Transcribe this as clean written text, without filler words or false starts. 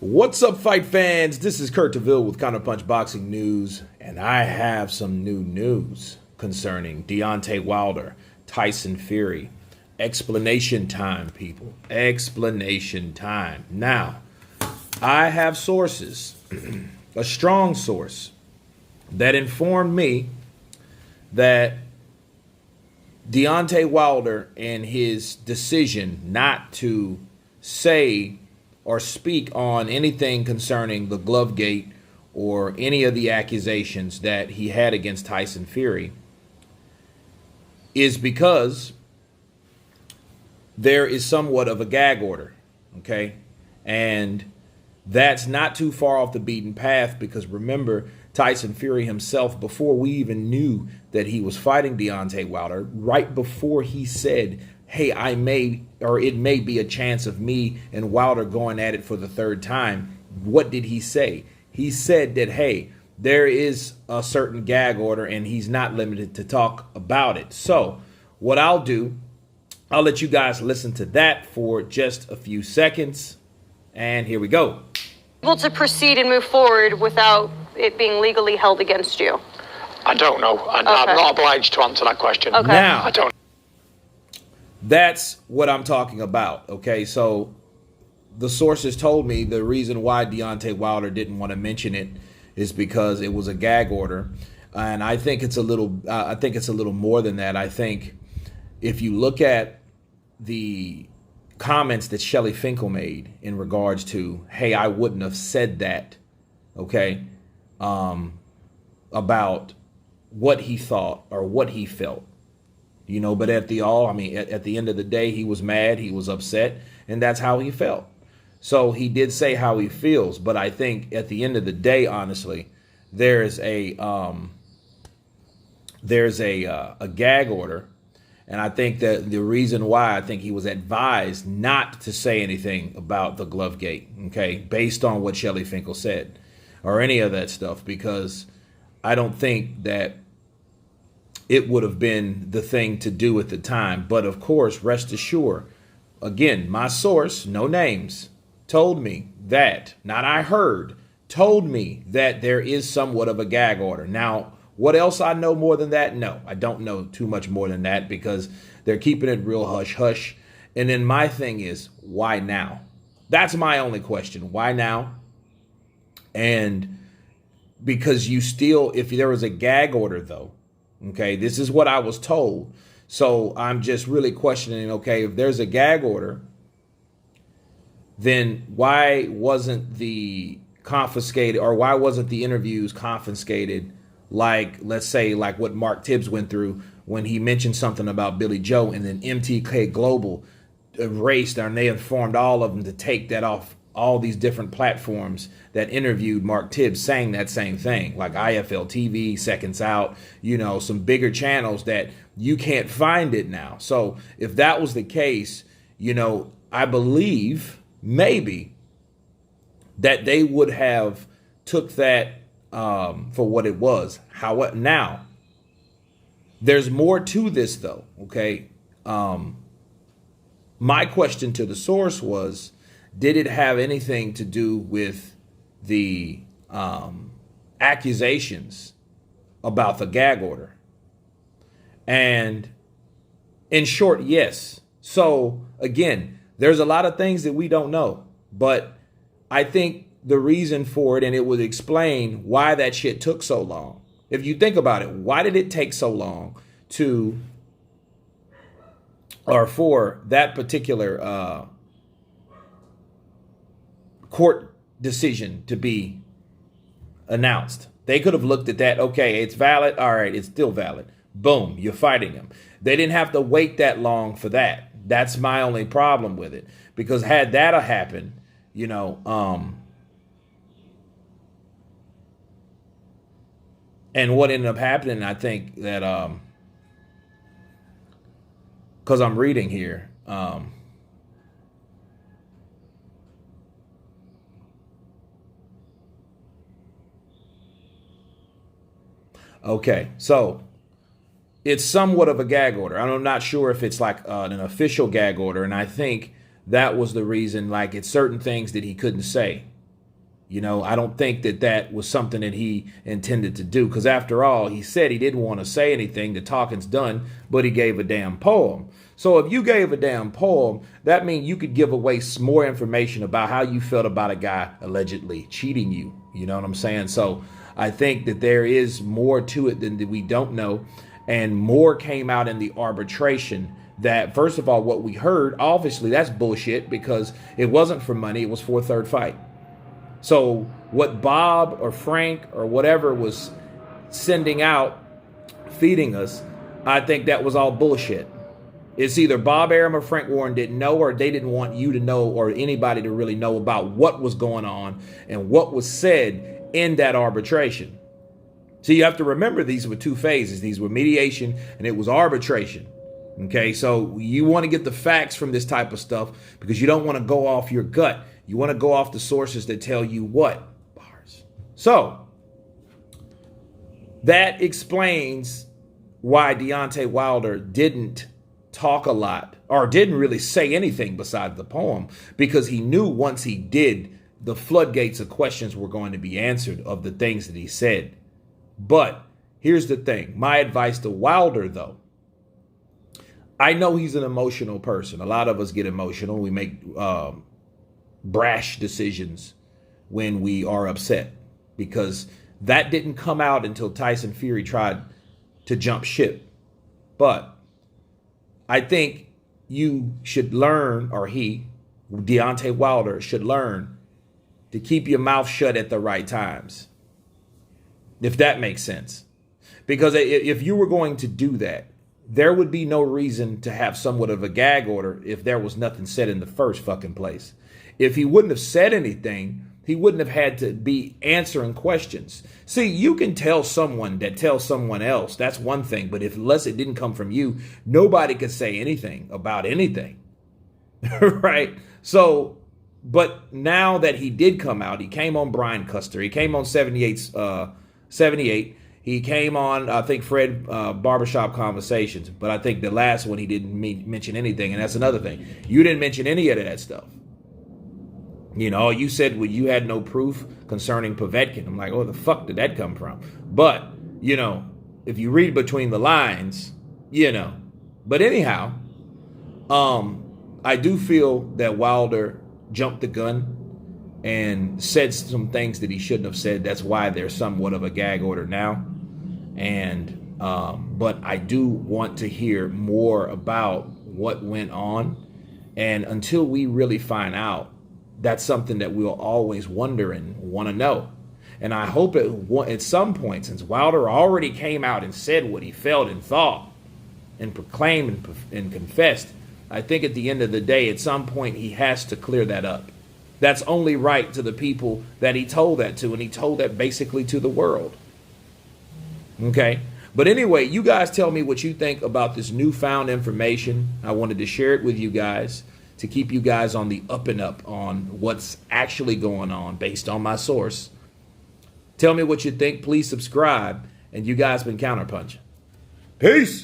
What's up, fight fans? This is Kurt DeVille with Counterpunch Boxing News, and I have some new news concerning Deontay Wilder, Tyson Fury. Explanation time, people. Explanation time. Now, I have sources, a strong source, that informed me that Deontay Wilder and his decision not to say or speak on anything concerning the Glovegate or any of the accusations that he had against Tyson Fury is because there is somewhat of a gag order, okay? And that's not too far off the beaten path because remember, Tyson Fury himself, before we even knew that he was fighting Deontay Wilder, right before he said, hey, it may be a chance of me and Wilder going at it for the third time. What did he say? He said that, hey, there is a certain gag order and he's not limited to talk about it. So what I'll do, I'll let you guys listen to that for just a few seconds. And here we go. Able to proceed and move forward without it being legally held against you? I don't know. I'm not obliged to answer that question. Okay. Now, I don't. That's what I'm talking about, okay? So the sources told me the reason why Deontay Wilder didn't want to mention it is because it was a gag order. And I think it's a little more than that. I think if you look at the comments that Shelly Finkel made in regards to, hey, I wouldn't have said that, okay, about what he thought or what he felt. You know, but at the end of the day, he was mad, he was upset, and that's how he felt. So he did say how he feels, but I think at the end of the day, honestly, there's a gag order, and I think that the reason why I think he was advised not to say anything about the Glovegate, okay, based on what Shelly Finkel said, or any of that stuff, because I don't think that it would have been the thing to do at the time. But of course, rest assured, again, my source, no names, told me that, not I heard, told me that there is somewhat of a gag order. Now, what else I know more than that? No, I don't know too much more than that because they're keeping it real hush-hush. And then my thing is, why now? That's my only question. Why now? And because you still, if there was a gag order, though, okay, this is what I was told. So I'm just really questioning, okay, if there's a gag order, then why wasn't the confiscated or why wasn't the interviews confiscated like, let's say, like what Mark Tibbs went through when he mentioned something about Billy Joe and then MTK Global erased and they informed all of them to take that off all these different platforms that interviewed Mark Tibbs saying that same thing, like IFL TV, Seconds Out, you know, some bigger channels that you can't find it now. So if that was the case, you know, I believe maybe that they would have took that for what it was. Now, there's more to this though, okay? My question to the source was, did it have anything to do with the accusations about the gag order? And in short, yes. So again, there's a lot of things that we don't know, but I think the reason for it, and it would explain why that shit took so long. If you think about it, why did it take so long for that particular court decision to be announced? They could have looked at that. Okay, it's valid. All right, it's still valid. Boom, you're fighting him. They didn't have to wait that long for that. That's my only problem with it. Because had that happened, you know, and what ended up happening, I think that, because I'm reading here, okay, so it's somewhat of a gag order. I'm not sure if it's like an official gag order, and I think that was the reason, like it's certain things that he couldn't say. You know, I don't think that that was something that he intended to do, because after all, he said he didn't want to say anything. The talking's done, but he gave a damn poem. So if you gave a damn poem, that means you could give away more information about how you felt about a guy allegedly cheating you. You know what I'm saying? So I think that there is more to it than that we don't know. And more came out in the arbitration that, first of all, what we heard, obviously that's bullshit, because it wasn't for money. It was for a third fight. So what Bob or Frank or whatever was sending out, feeding us, I think that was all bullshit. It's either Bob Arum or Frank Warren didn't know, or they didn't want you to know, or anybody to really know about what was going on and what was said in that arbitration. So you have to remember, these were two phases. These were mediation and it was arbitration. Okay, so you want to get the facts from this type of stuff, because you don't want to go off your gut. You want to go off the sources that tell you what? Bars. So that explains why Deontay Wilder didn't talk a lot, or didn't really say anything besides the poem, because he knew once he did, the floodgates of questions were going to be answered of the things that he said. But here's the thing. My advice to Wilder, though, I know he's an emotional person. A lot of us get emotional. We make brash decisions when we are upset, because that didn't come out until Tyson Fury tried to jump ship. But I think you should learn, or Deontay Wilder, should learn to keep your mouth shut at the right times, if that makes sense. Because if you were going to do that, there would be no reason to have somewhat of a gag order if there was nothing said in the first fucking place. If he wouldn't have said anything, he wouldn't have had to be answering questions. See, you can tell someone that tells someone else. That's one thing. But unless it didn't come from you, nobody could say anything about anything. Right? So, but now that he did come out, he came on Brian Custer. He came on 78. He came on, I think, Fred Barbershop Conversations. But I think the last one, he didn't mention anything. And that's another thing. You didn't mention any of that stuff. You know, you said, well, you had no proof concerning Povetkin. I'm like, oh, the fuck did that come from? But, you know, if you read between the lines, you know. But anyhow, I do feel that Wilder jumped the gun and said some things that he shouldn't have said. That's why there's somewhat of a gag order now. And but I do want to hear more about what went on. And until we really find out, that's something that we'll always wonder and want to know. And I hope at some point, since Wilder already came out and said what he felt and thought and proclaimed and confessed, I think at the end of the day, at some point, he has to clear that up. That's only right to the people that he told that to, and he told that basically to the world. Okay? But anyway, you guys tell me what you think about this newfound information. I wanted to share it with you guys, to keep you guys on the up and up on what's actually going on based on my source. Tell me what you think. Please subscribe. And you guys been counterpunching. Peace.